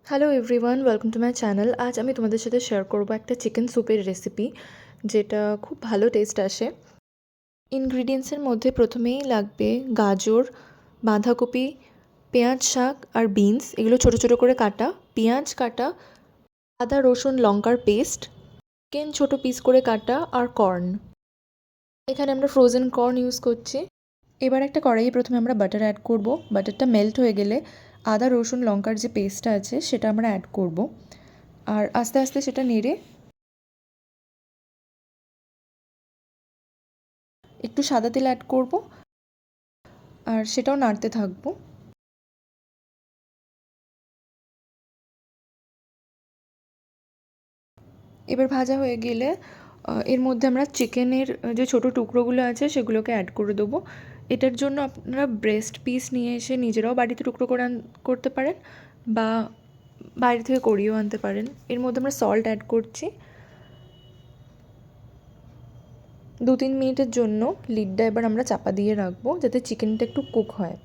Hello everyone, welcome to my channel. আজ আমি তোমাদের সাথে শেয়ার করব একটা চিকেন স্যুপের রেসিপি, যেটা খুব ভালো টেস্ট আসে। ইনগ্রিডিয়েন্টসের মধ্যে প্রথমেই লাগবে গাজর, বাঁধাকপি, পেঁয়াজ শাক আর বিনস, এগুলো ছোটো ছোটো করে কাটা, পেঁয়াজ কাটা, আদা রসুন লঙ্কার পেস্ট, চিকেন ছোটো পিস করে কাটা আর কর্ন। এখানে আমরা ফ্রোজেন কর্ন ইউজ করছি। এবার একটা কড়াইয়ে প্রথমে আমরা বাটার অ্যাড করব। বাটারটা মেল্ট হয়ে গেলে আদা রসুন লঙ্কার যে পেস্টটা আছে সেটা আমরা অ্যাড করব, আর আস্তে আস্তে সেটা নেড়ে একটু সাদা তেল অ্যাড করব, আর সেটাও নাড়তে থাকবো। এবার ভাজা হয়ে গেলে এর মধ্যে আমরা চিকেনের যে ছোটো টুকরোগুলো আছে সেগুলোকে অ্যাড করে দেবো। এটার জন্য আপনারা ব্রেস্ট পিস নিয়ে এসে নিজেরাও বাড়িতে টুকরো করে করতে পারেন, বা বাইরে থেকে করিয়েও আনতে পারেন। এর মধ্যে আমরা সল্ট অ্যাড করছি। 2-3 মিনিটের জন্য লিডটা এবার আমরা চাপা দিয়ে রাখবো, যাতে চিকেনটা একটু কুক হয়।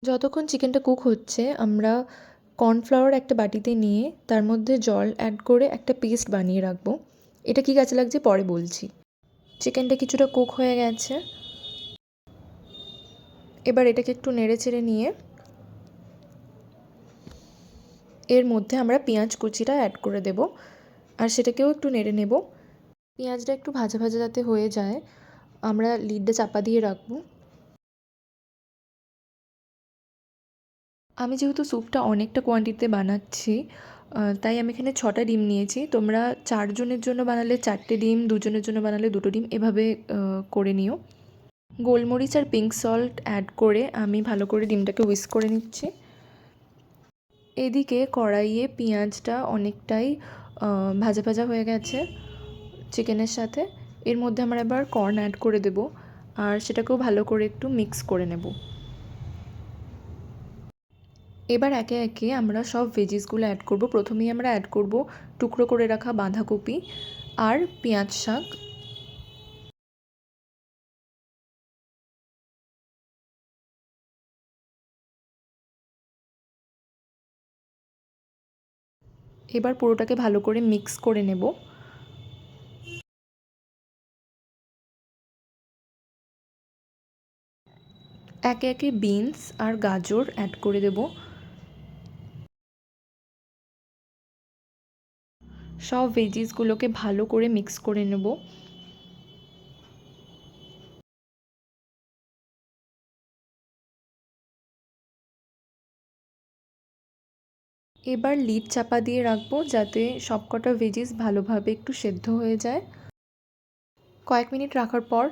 যতক্ষণ চিকেনটা কুক হচ্ছে আমরা কর্নফ্লাওয়ার একটা বাটিতে নিয়ে তার মধ্যে জল অ্যাড করে একটা পেস্ট বানিয়ে রাখবো। এটা কী কাজে লাগছে পরে বলছি। চিকেনটা কিছুটা কুক হয়ে গেছে। এবার এটাকে একটু নেড়ে চেড়ে নিয়ে এর মধ্যে আমরা পেঁয়াজ কুচিটা অ্যাড করে দেব, আর সেটাকেও একটু নেড়ে নেব। পেঁয়াজটা একটু ভাজা ভাজা যাতে হয়ে যায় আমরা লিডটা চাপা দিয়ে রাখবো। আমি যেহেতু স্যুপটা অনেকটা কোয়ান্টিটিতে বানাচ্ছি, তাই আমি এখানে 6টা ডিম নিয়েছি। তোমরা 4 জনের জন্য বানালে 4টে ডিম, 2 জনের জন্য বানালে 2টো ডিম, এভাবে করে নিও। গোলমরিচ আর পিঙ্ক সল্ট অ্যাড করে আমি ভালো করে ডিমটাকে হুইস্ক করে নিচ্ছি। এদিকে কড়াইয়ে পেঁয়াজটা অনেকটাই ভাজা ভাজা হয়ে গেছে চিকেনের সাথে। এর মধ্যে আমরা এবার কর্ন অ্যাড করে দেব, আর সেটাকেও ভালো করে একটু মিক্স করে নেব। এবার একে একে আমরা সব ভেজিসগুলো অ্যাড করব। প্রথমেই আমরা অ্যাড করব টুকরো করে রাখা বাঁধাকপি আর পেঁয়াজ শাক। এবার পুরোটাকে ভালো করে মিক্স করে নেব। একে একে বিনস আর গাজর অ্যাড করে দেব। সব ভেজিসগুলোকে ভালো করে মিক্স করে নেব। এবার লিড চাপা দিয়ে রাখবো, যাতে সবকটা ভেজিস ভালোভাবে একটু সেদ্ধ হয়ে যায়। কয়েক মিনিট রাখার পর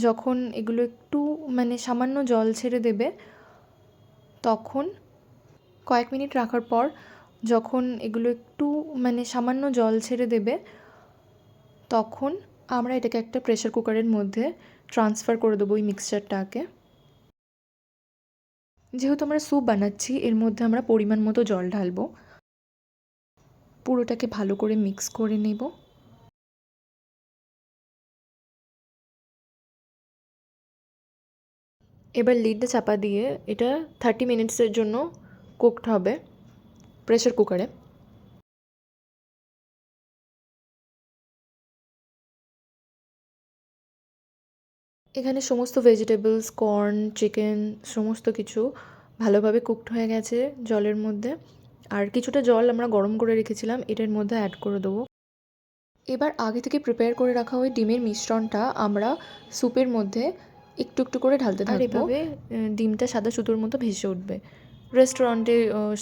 যখন এগুলো একটু সামান্য জল ছেড়ে দেবে, তখন কয়েক মিনিট রাখার পর যখন এগুলো একটু সামান্য জল ছেড়ে দেবে, তখন আমরা এটাকে একটা প্রেশার কুকারের মধ্যে ট্রান্সফার করে দেবো এই মিক্সচারটাকে। যেহেতু আমরা স্যুপ বানাচ্ছি, এর মধ্যে আমরা পরিমাণ মতো জল ঢালবো। পুরোটাকে ভালো করে মিক্স করে নেব। এবার লিডটা চাপা দিয়ে এটা 30 মিনিটসের জন্য কুকড হবে প্রেশার কুকারে। এখানে সমস্ত ভেজিটেবলস, কর্ন, চিকেন সমস্ত কিছু ভালোভাবে কুকড হয়ে গেছে জলের মধ্যে। আর কিছুটা জল আমরা গরম করে রেখেছিলাম, এটার মধ্যে অ্যাড করে দেবো। এবার আগে থেকে প্রিপেয়ার করে রাখা ওই ডিমের মিশ্রণটা আমরা স্যুপের মধ্যে একটু একটু করে ঢালতে থাকবো। আর এভাবে ডিমটা সাদা সুতোর মতো ভেসে উঠবে, রেস্টুরেন্টে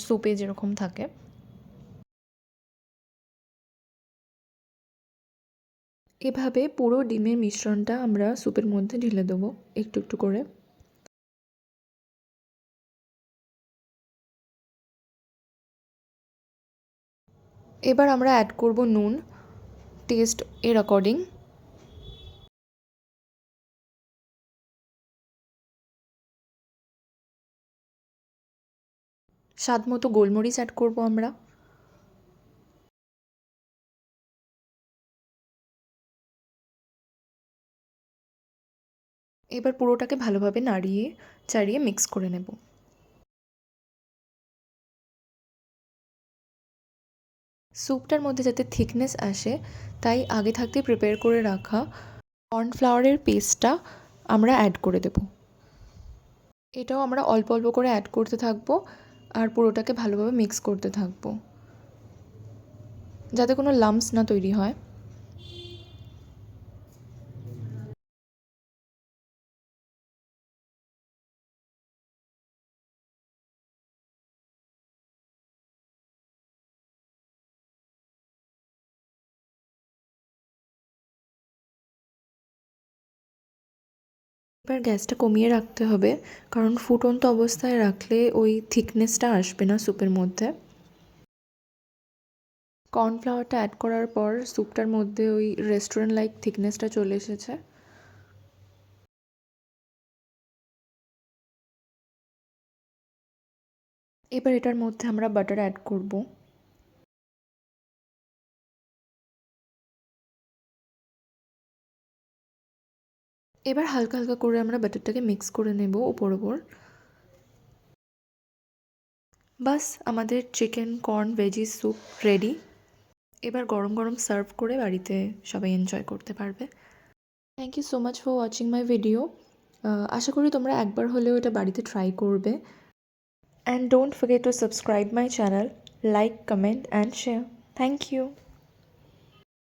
স্যুপে যেরকম থাকে। এভাবে পুরো ডিমের মিশ্রণটা আমরা স্যুপের মধ্যে ঢেলে দেবো একটু একটু করে। এবার আমরা অ্যাড করব নুন টেস্ট এর অ্যাকর্ডিং। স্বাদ মতো গোলমরিচ অ্যাড করব আমরা। এবার পুরোটাকে ভালোভাবে নাড়িয়ে চাড়িয়ে মিক্স করে নেব। স্যুপটার মধ্যে যাতে থিকনেস আসে তাই আগে থাকতে প্রিপেয়ার করে রাখা কর্নফ্লাওয়ারের পেস্টটা আমরা অ্যাড করে দেব। এটাও আমরা অল্প অল্প করে অ্যাড করতে থাকবো আর পুরোটাকে ভালোভাবে মিক্স করতে থাকবো যাতে কোনো লাম্পস না তৈরি হয়। এবার গ্যাসটা কমিয়ে রাখতে হবে, কারণ ফুটন্ত অবস্থায় রাখলে ওই থিকনেসটা আসবে না স্যুপের মধ্যে। কর্নফ্লাওয়ারটা অ্যাড করার পর স্যুপটার মধ্যে ওই রেস্টুরেন্ট লাইক থিকনেসটা চলে এসেছে। এবার এটার মধ্যে আমরা বাটার অ্যাড করব। এবার হালকা হালকা করে আমরা বাটারটাকে মিক্স করে নেব ওপর ওপর। বাস আমাদের chicken corn veggie soup ready. এবার গরম গরম সার্ভ করে বাড়িতে সবাই এনজয় করতে পারবে। Thank you so much for watching my video. আশা করি তোমরা একবার হলেও এটা বাড়িতে ট্রাই করবে। And don't forget to subscribe my channel, like, comment and share. Thank you.